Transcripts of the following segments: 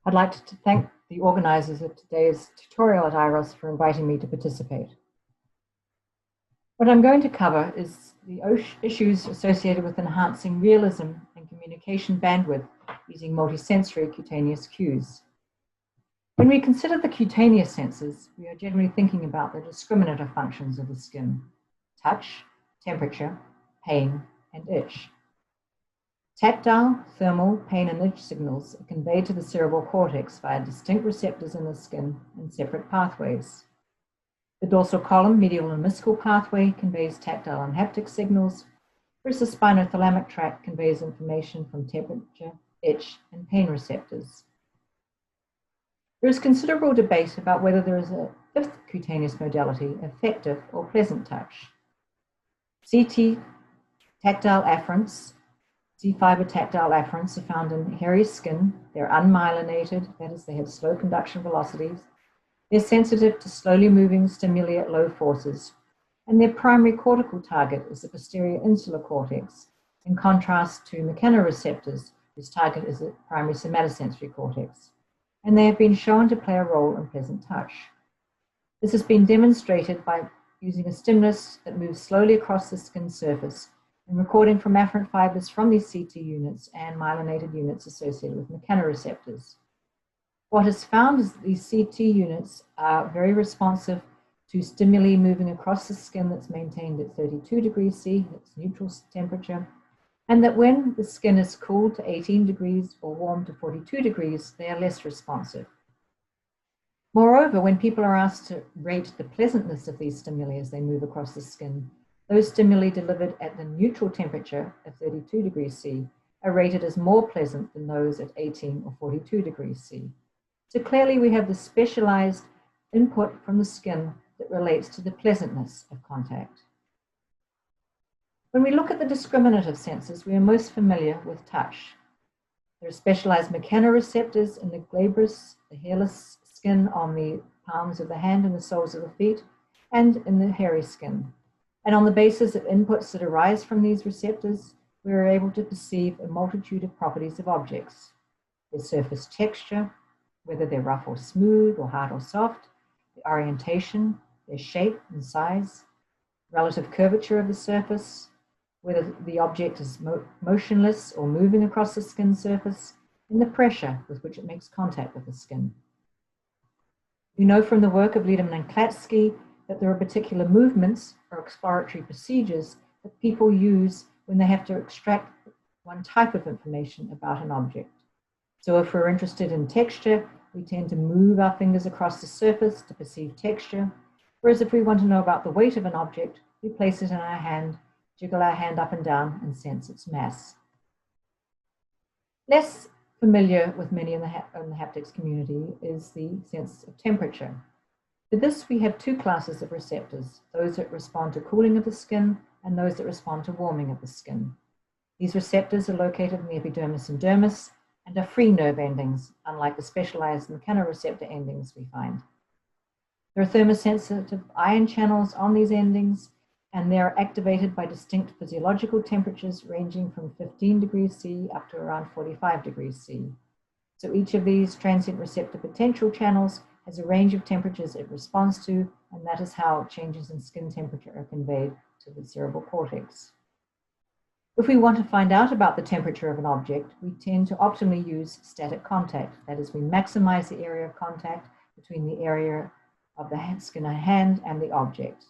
I'd like to thank the organizers of today's tutorial at IROS for inviting me to participate. What I'm going to cover is the issues associated with enhancing realism and communication bandwidth using multisensory cutaneous cues. When we consider the cutaneous senses, we are generally thinking about the discriminative functions of the skin: touch, temperature, pain, and itch. Tactile, thermal, pain, and itch signals are conveyed to the cerebral cortex via distinct receptors in the skin and separate pathways. The dorsal column, medial, and miscal pathway conveys tactile and haptic signals, whereas the spinothalamic tract conveys information from temperature, itch, and pain receptors. There is considerable debate about whether there is a fifth cutaneous modality, affective or pleasant touch. CT tactile afferents, C-fiber tactile afferents are found in hairy skin. They're unmyelinated, that is, they have slow conduction velocities. They're sensitive to slowly moving stimuli at low forces, and their primary cortical target is the posterior insular cortex, in contrast to mechanoreceptors, whose target is the primary somatosensory cortex, and they have been shown to play a role in pleasant touch. This has been demonstrated by using a stimulus that moves slowly across the skin surface and recording from afferent fibers from these CT units and myelinated units associated with mechanoreceptors. What is found is that these CT units are very responsive to stimuli moving across the skin that's maintained at 32 degrees C, that's neutral temperature, and that when the skin is cooled to 18 degrees or warm to 42 degrees, they are less responsive. Moreover, when people are asked to rate the pleasantness of these stimuli as they move across the skin, those stimuli delivered at the neutral temperature of 32 degrees C are rated as more pleasant than those at 18 or 42 degrees C. So clearly we have the specialized input from the skin that relates to the pleasantness of contact. When we look at the discriminative senses, we are most familiar with touch. There are specialized mechanoreceptors in the glabrous, the hairless skin on the palms of the hand and the soles of the feet, and in the hairy skin. And on the basis of inputs that arise from these receptors, we are able to perceive a multitude of properties of objects: their surface texture, whether they're rough or smooth or hard or soft, the orientation, their shape and size, relative curvature of the surface, whether the object is motionless or moving across the skin surface, and the pressure with which it makes contact with the skin. We know from the work of Lehman and Klatsky that there are particular movements or exploratory procedures that people use when they have to extract one type of information about an object. So if we're interested in texture, we tend to move our fingers across the surface to perceive texture, whereas if we want to know about the weight of an object, we place it in our hand, jiggle our hand up and down, and sense its mass. Less familiar with many in the haptics community is the sense of temperature. For this, we have two classes of receptors, those that respond to cooling of the skin and those that respond to warming of the skin. These receptors are located in the epidermis and dermis and are free nerve endings, unlike the specialized mechanoreceptor endings we find. There are thermosensitive ion channels on these endings, and they are activated by distinct physiological temperatures ranging from 15 degrees C up to around 45 degrees C. So each of these transient receptor potential channels has a range of temperatures it responds to, and that is how changes in skin temperature are conveyed to the cerebral cortex. If we want to find out about the temperature of an object, we tend to optimally use static contact. That is, we maximize the area of contact between the area of the skin of hand and the object.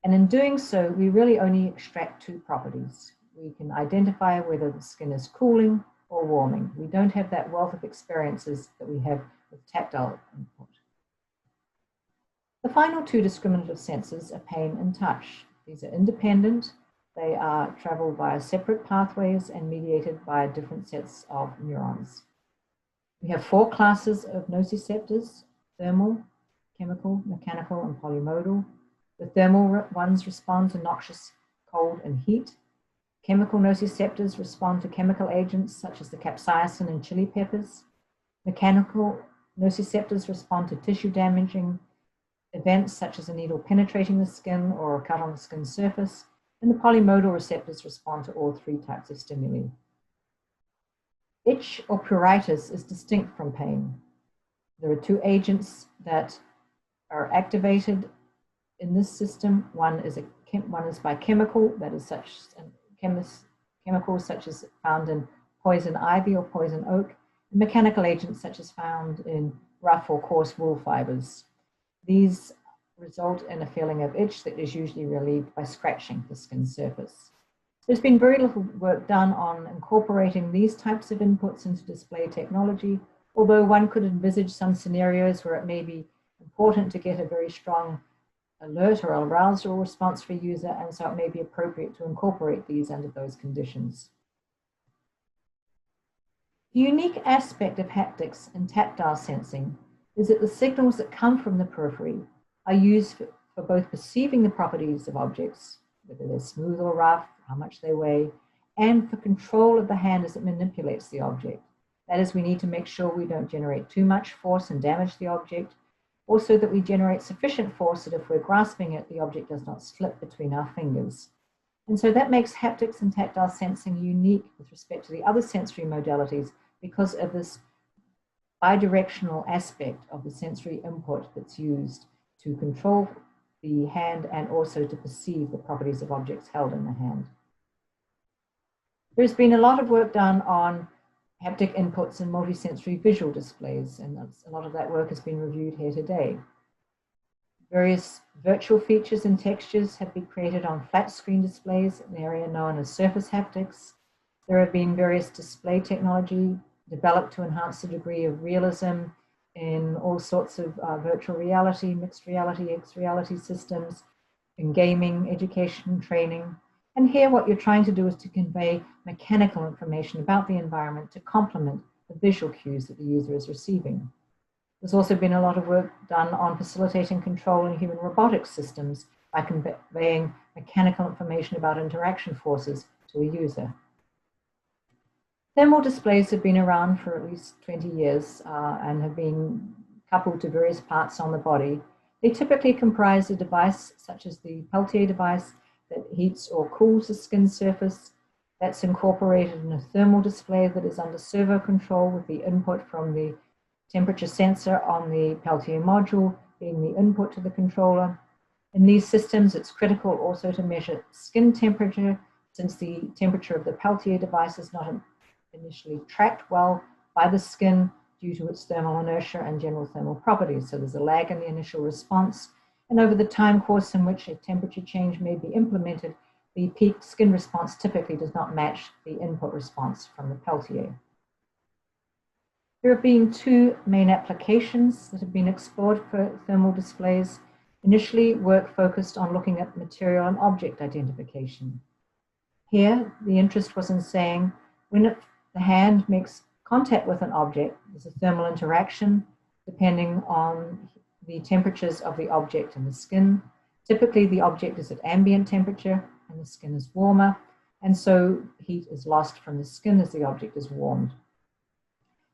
And in doing so, we really only extract two properties. We can identify whether the skin is cooling or warming. We don't have that wealth of experiences that we have with tactile input. The final two discriminative senses are pain and touch. These are independent. They are traveled via separate pathways and mediated by different sets of neurons. We have four classes of nociceptors: thermal, chemical, mechanical, and polymodal. The thermal ones respond to noxious cold and heat. Chemical nociceptors respond to chemical agents such as the capsaicin and chili peppers. Mechanical nociceptors respond to tissue damaging events such as a needle penetrating the skin or a cut on the skin surface. And the polymodal receptors respond to all three types of stimuli. Itch or pruritus is distinct from pain. There are two agents that are activated in this system. One is by chemical, that is chemicals such as found in poison ivy or poison oak, and mechanical agents such as found in rough or coarse wool fibers. These result in a feeling of itch that is usually relieved by scratching the skin surface. There's been very little work done on incorporating these types of inputs into display technology, although one could envisage some scenarios where it may be important to get a very strong alert or arousal response for a user, and so it may be appropriate to incorporate these under those conditions. The unique aspect of haptics and tactile sensing is that the signals that come from the periphery are used for both perceiving the properties of objects, whether they're smooth or rough, how much they weigh, and for control of the hand as it manipulates the object. That is, we need to make sure we don't generate too much force and damage the object, also that we generate sufficient force that if we're grasping it, the object does not slip between our fingers. And so that makes haptics and tactile sensing unique with respect to the other sensory modalities because of this bidirectional aspect of the sensory input that's used to control the hand and also to perceive the properties of objects held in the hand. There's been a lot of work done on haptic inputs and multisensory visual displays, and a lot of that work has been reviewed here today. Various virtual features and textures have been created on flat screen displays, an area known as surface haptics. There have been various display technology developed to enhance the degree of realism in all sorts of virtual reality, mixed reality, X reality systems, in gaming, education, training. And here what you're trying to do is to convey mechanical information about the environment to complement the visual cues that the user is receiving. There's also been a lot of work done on facilitating control in human robotics systems by conveying mechanical information about interaction forces to a user. Thermal displays have been around for at least 20 years and have been coupled to various parts on the body. They typically comprise a device such as the Peltier device that heats or cools the skin surface. That's incorporated in a thermal display that is under servo control with the input from the temperature sensor on the Peltier module being the input to the controller. In these systems, it's critical also to measure skin temperature, since the temperature of the Peltier device is not initially tracked well by the skin due to its thermal inertia and general thermal properties. So there's a lag in the initial response. And over the time course in which a temperature change may be implemented, the peak skin response typically does not match the input response from the Peltier. There have been two main applications that have been explored for thermal displays. Initially, work focused on looking at material and object identification. Here, the interest was in saying when the hand makes contact with an object, there's a thermal interaction depending on the temperatures of the object and the skin. Typically, the object is at ambient temperature and the skin is warmer, and so heat is lost from the skin as the object is warmed.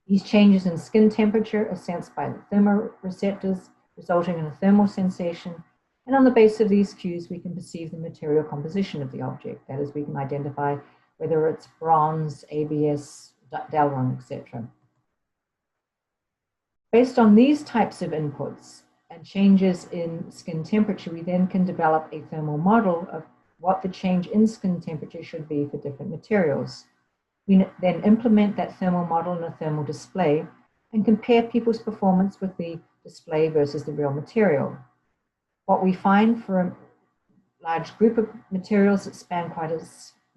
These changes in skin temperature are sensed by the thermoreceptors, resulting in a thermal sensation, and on the basis of these cues, we can perceive the material composition of the object. That is, we can identify whether it's bronze, ABS, Delron, etc. Based on these types of inputs and changes in skin temperature, we then can develop a thermal model of what the change in skin temperature should be for different materials. We then implement that thermal model in a thermal display and compare people's performance with the display versus the real material. What we find for a large group of materials that span quite a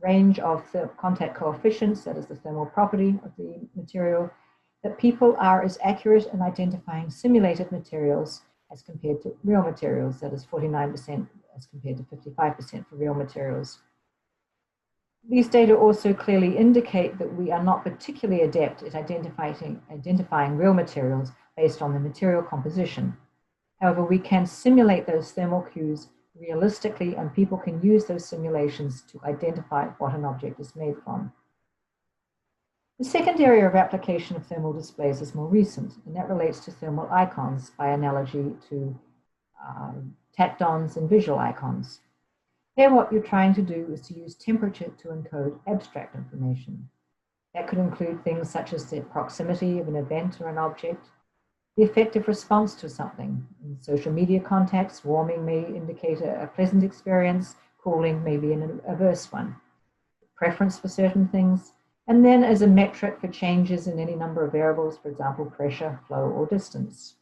range of contact coefficients, that is the thermal property of the material, that people are as accurate in identifying simulated materials as compared to real materials, that is 49% as compared to 55% for real materials. These data also clearly indicate that we are not particularly adept at identifying real materials based on the material composition. However, we can simulate those thermal cues realistically, and people can use those simulations to identify what an object is made from. The second area of application of thermal displays is more recent, and that relates to thermal icons by analogy to tactons and visual icons. Here, what you're trying to do is to use temperature to encode abstract information. That could include things such as the proximity of an event or an object, the affective response to something. In social media contexts, warming may indicate a pleasant experience, cooling may be an adverse one. Preference for certain things, and then as a metric for changes in any number of variables, for example, pressure, flow, or distance.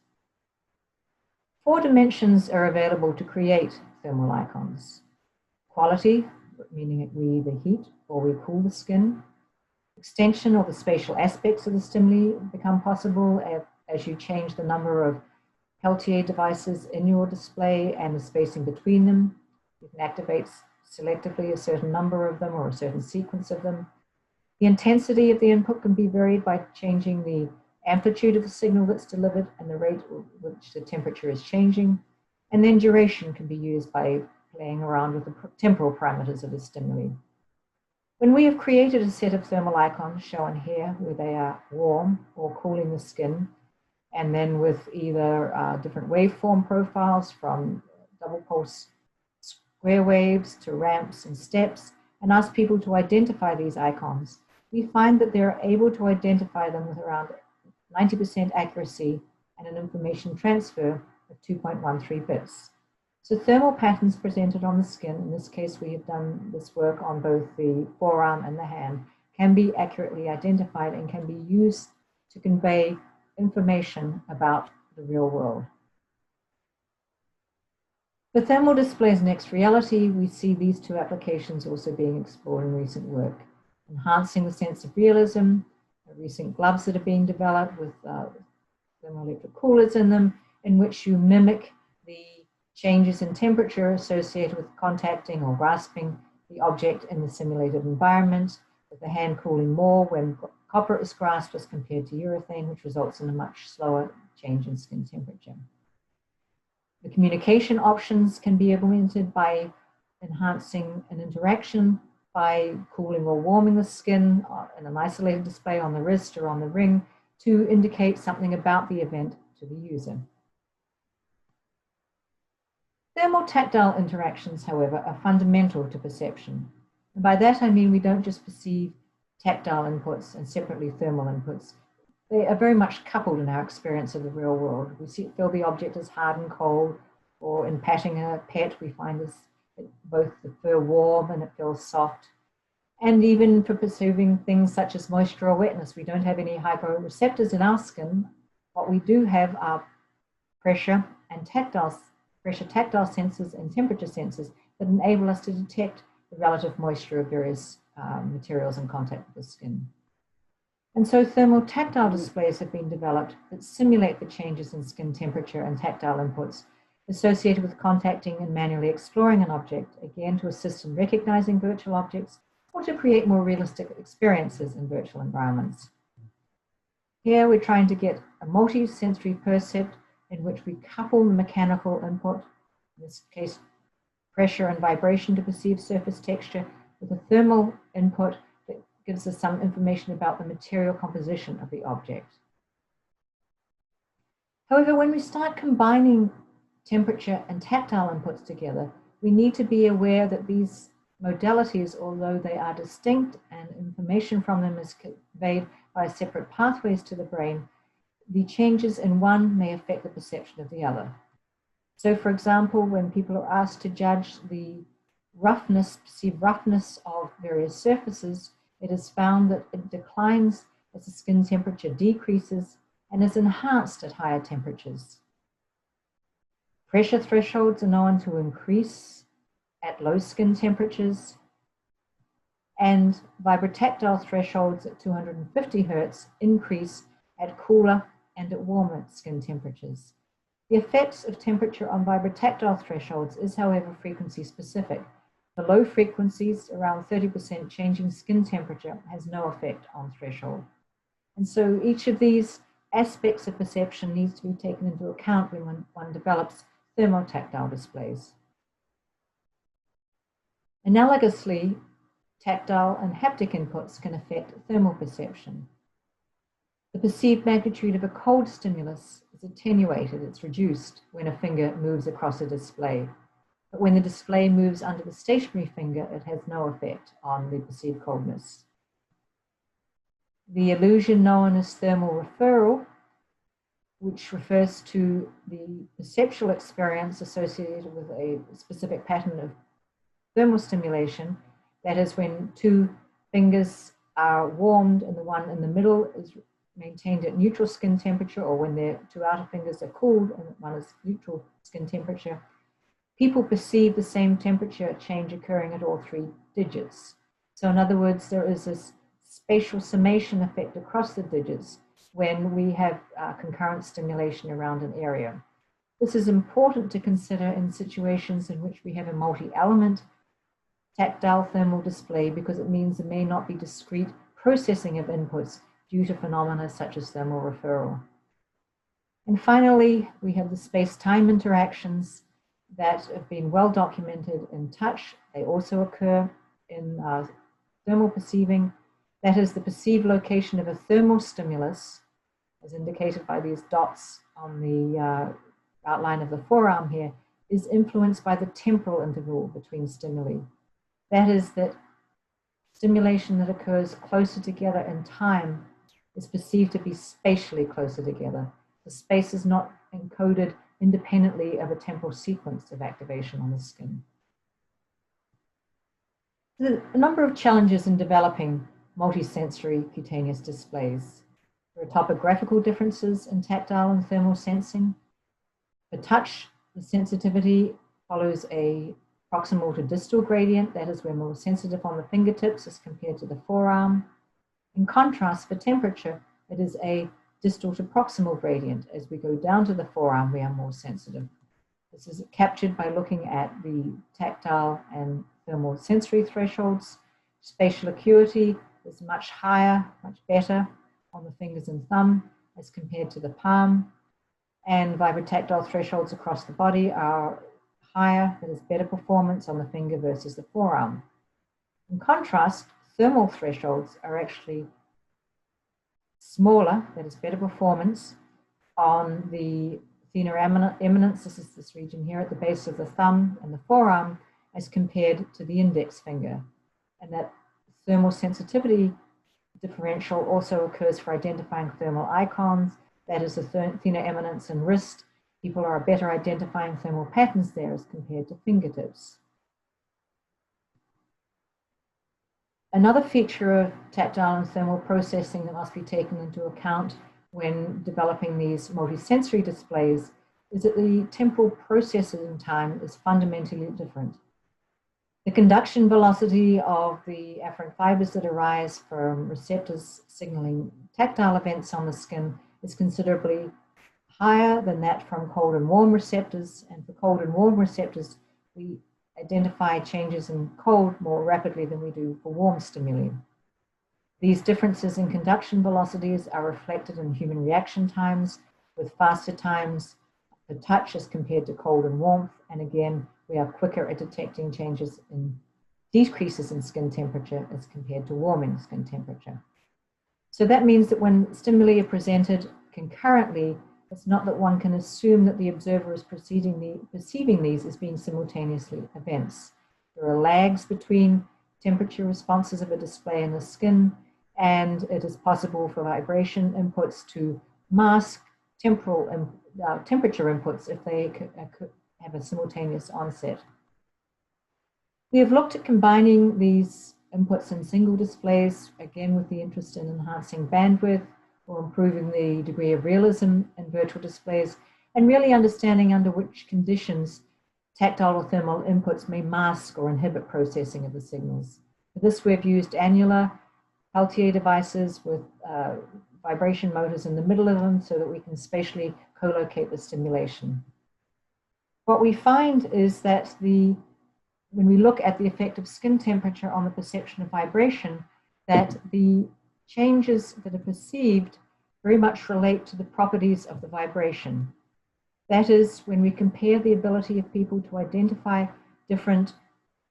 4 dimensions are available to create thermal icons. Quality, meaning that we either heat or we cool the skin. Extension or the spatial aspects of the stimuli become possible as you change the number of Peltier devices in your display and the spacing between them. You can activate selectively a certain number of them or a certain sequence of them. The intensity of the input can be varied by changing the amplitude of the signal that's delivered and the rate with which the temperature is changing. And then duration can be used by playing around with the temporal parameters of the stimuli. When we have created a set of thermal icons shown here, where they are warm or cooling the skin, and then with either different waveform profiles from double pulse square waves to ramps and steps, and ask people to identify these icons, we find that they're able to identify them with around 90% accuracy and an information transfer of 2.13 bits. So thermal patterns presented on the skin, in this case we have done this work on both the forearm and the hand, can be accurately identified and can be used to convey information about the real world. For thermal displays Next Reality, we see these 2 applications also being explored in recent work. Enhancing the sense of realism, recent gloves that are being developed with thermoelectric coolers in them, in which you mimic the changes in temperature associated with contacting or grasping the object in the simulated environment, with the hand cooling more when copper is grasped as compared to urethane, which results in a much slower change in skin temperature. The communication options can be implemented by enhancing an interaction by cooling or warming the skin in an isolated display on the wrist or on the ring to indicate something about the event to the user. Thermal-tactile interactions, however, are fundamental to perception. And by that I mean we don't just perceive tactile inputs and separately thermal inputs. They are very much coupled in our experience of the real world. We feel the object as hard and cold, or in patting a pet, we find both the fur warm and it feels soft. And even for perceiving things such as moisture or wetness, we don't have any hygroreceptors in our skin. What we do have are pressure tactile sensors and temperature sensors that enable us to detect the relative moisture of various materials in contact with the skin. And so thermal tactile displays have been developed that simulate the changes in skin temperature and tactile inputs associated with contacting and manually exploring an object, again to assist in recognizing virtual objects or to create more realistic experiences in virtual environments. Here we're trying to get a multi-sensory percept in which we couple the mechanical input, in this case pressure and vibration to perceive surface texture, with a thermal input that gives us some information about the material composition of the object. However, when we start combining temperature and tactile inputs together, we need to be aware that these modalities, although they are distinct and information from them is conveyed by separate pathways to the brain, the changes in one may affect the perception of the other. So for example, when people are asked to judge the perceived roughness of various surfaces, it is found that it declines as the skin temperature decreases and is enhanced at higher temperatures. Pressure thresholds are known to increase at low skin temperatures, and vibrotactile thresholds at 250 Hertz increase at cooler and at warmer skin temperatures. The effects of temperature on vibrotactile thresholds is, however, frequency specific. The low frequencies, around 30% changing skin temperature, has no effect on threshold. And so each of these aspects of perception needs to be taken into account when one develops thermotactile displays. Analogously, tactile and haptic inputs can affect thermal perception. The perceived magnitude of a cold stimulus is attenuated, it's reduced when a finger moves across a display. But when the display moves under the stationary finger, it has no effect on the perceived coldness. the illusion known as thermal referral, which refers to the perceptual experience associated with a specific pattern of thermal stimulation. That is when two fingers are warmed and the one in the middle is maintained at neutral skin temperature, or when their two outer fingers are cooled and one is neutral skin temperature. People perceive the same temperature change occurring at all 3 digits. So in other words, there is this spatial summation effect across the digits when we have concurrent stimulation around an area. This is important to consider in situations in which we have a multi-element tactile thermal display, because it means there may not be discrete processing of inputs due to phenomena such as thermal referral. And finally, we have the space-time interactions that have been well documented in touch. They also occur in thermal perceiving. That is, the perceived location of a thermal stimulus, as indicated by these dots on the outline of the forearm here, is influenced by the temporal interval between stimuli. That is, that stimulation that occurs closer together in time is perceived to be spatially closer together. The space is not encoded independently of a temporal sequence of activation on the skin. There are a number of challenges in developing multisensory cutaneous displays. There are topographical differences in tactile and thermal sensing. For touch, the sensitivity follows a proximal to distal gradient, that is, we're more sensitive on the fingertips as compared to the forearm. In contrast, for temperature, it is a distal to proximal gradient. As we go down to the forearm, we are more sensitive. This is captured by looking at the tactile and thermal sensory thresholds. Spatial acuity is much higher, much better on the fingers and thumb as compared to the palm. And vibrotactile thresholds across the body are higher, that is better performance on the finger versus the forearm. In contrast, thermal thresholds are actually smaller, that is better performance on the thenar eminence, this is this region here at the base of the thumb and the forearm, as compared to the index finger. And that thermal sensitivity differential also occurs for identifying thermal icons, that is the thenar eminence and wrist. People are better identifying thermal patterns there as compared to fingertips. Another feature of tactile and thermal processing that must be taken into account when developing these multisensory displays is that the temporal processing time is fundamentally different. The conduction velocity of the afferent fibers that arise from receptors signaling tactile events on the skin is considerably higher than that from cold and warm receptors. And for cold and warm receptors, we identify changes in cold more rapidly than we do for warm stimuli. These differences in conduction velocities are reflected in human reaction times, with faster times for touch as compared to cold and warmth. And again, we are quicker at detecting changes in decreases in skin temperature as compared to warming skin temperature. So that means that when stimuli are presented concurrently, it's not that one can assume that the observer is perceiving these as being simultaneously events. There are lags between temperature responses of a display in the skin, and it is possible for vibration inputs to mask temporal temperature inputs if they have a simultaneous onset. We have looked at combining these inputs in single displays, again with the interest in enhancing bandwidth or improving the degree of realism in virtual displays, and really understanding under which conditions tactile or thermal inputs may mask or inhibit processing of the signals. For this, we've used annular Peltier devices with vibration motors in the middle of them so that we can spatially co-locate the stimulation. What we find is that when we look at the effect of skin temperature on the perception of vibration, that the changes that are perceived very much relate to the properties of the vibration. That is, when we compare the ability of people to identify different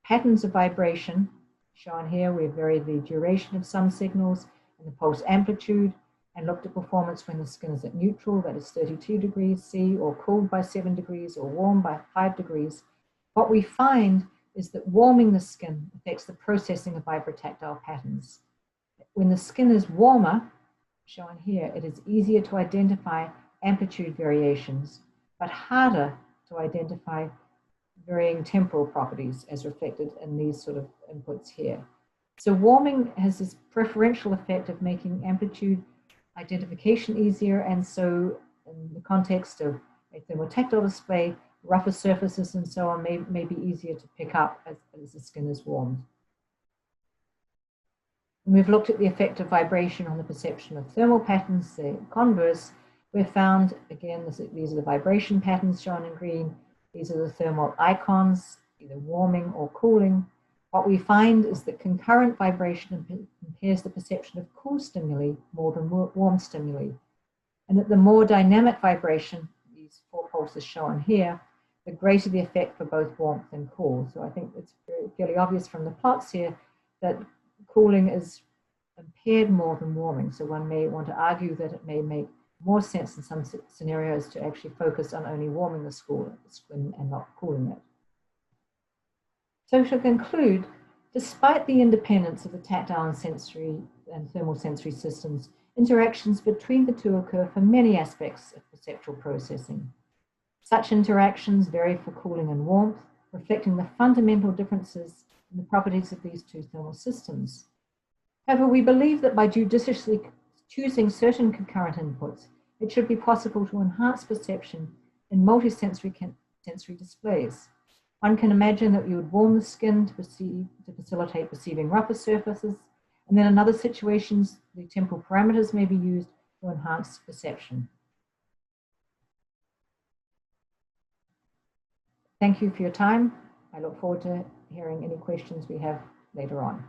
patterns of vibration, shown here, we've varied the duration of some signals and the pulse amplitude, and looked at performance when the skin is at neutral, that is 32 degrees C, or cooled by 7 degrees, or warm by 5 degrees. What we find is that warming the skin affects the processing of vibrotactile patterns. when the skin is warmer, shown here, it is easier to identify amplitude variations, but harder to identify varying temporal properties as reflected in these sort of inputs here. So warming has this preferential effect of making amplitude identification easier, and so in the context of a thermotactile display, rougher surfaces and so on may be easier to pick up as the skin is warmed. And we've looked at the effect of vibration on the perception of thermal patterns. The converse, we've found, again, these are the vibration patterns shown in green. These are the thermal icons, either warming or cooling. What we find is that concurrent vibration impairs the perception of cool stimuli more than warm stimuli, and that the more dynamic vibration, these 4 pulses shown here, the greater the effect for both warmth and cool. So I think it's fairly obvious from the plots here that cooling is impaired more than warming. So one may want to argue that it may make more sense in some scenarios to actually focus on only warming the skin and not cooling it. So to conclude, despite the independence of the tactile and sensory and thermal sensory systems, interactions between the two occur for many aspects of perceptual processing. Such interactions vary for cooling and warmth, reflecting the fundamental differences in the properties of these two thermal systems. However, we believe that by judiciously choosing certain concurrent inputs, it should be possible to enhance perception in multisensory sensory displays. One can imagine that you would warm the skin to facilitate perceiving rougher surfaces, and then in other situations, the temporal parameters may be used to enhance perception. Thank you for your time. I look forward to hearing any questions we have later on.